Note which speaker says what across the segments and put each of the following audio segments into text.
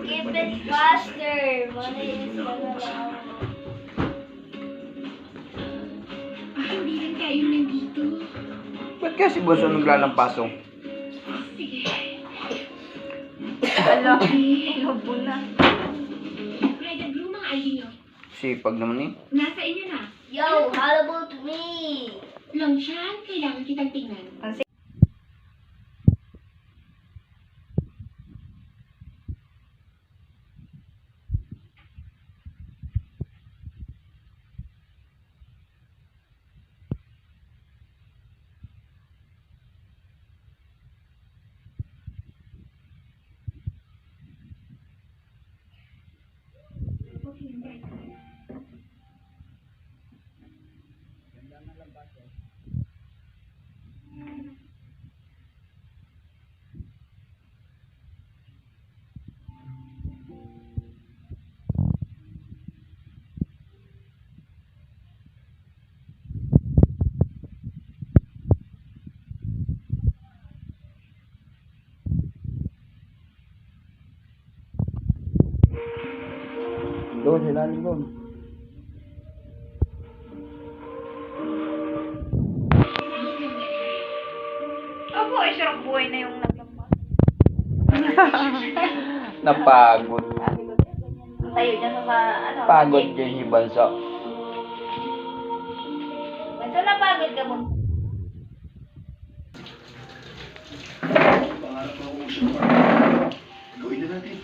Speaker 1: Keep it faster. Malinis ka na lang.
Speaker 2: Hindi rin kayo nandito.
Speaker 3: Ba't kaya si Bunso naglalampasong?
Speaker 2: Sige.
Speaker 1: Ala, inubo na.
Speaker 2: Red and blue mga ID nyo.
Speaker 3: Sipag naman eh.
Speaker 2: Nasa inyo na.
Speaker 1: Yo, how about me?
Speaker 2: Longshan, kailangan kitang tingnan.
Speaker 3: Doon, sila doon.
Speaker 1: Opo, ay sarap buhay na yung naglampas.
Speaker 3: Napagod.
Speaker 1: Tayo dyan sa ano.
Speaker 3: Pagod yun si Bunso.
Speaker 1: Basta napagod ka mo.
Speaker 4: Pangarap ako usap pa. Gawin na natin.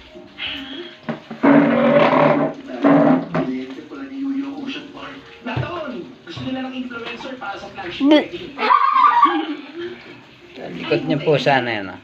Speaker 4: Kliyente pala ni Yuyo ang Ocean Park. Nataon! Gusto nila ng influencer para sa flagship wedding.
Speaker 3: Likod niya po sana yan ah.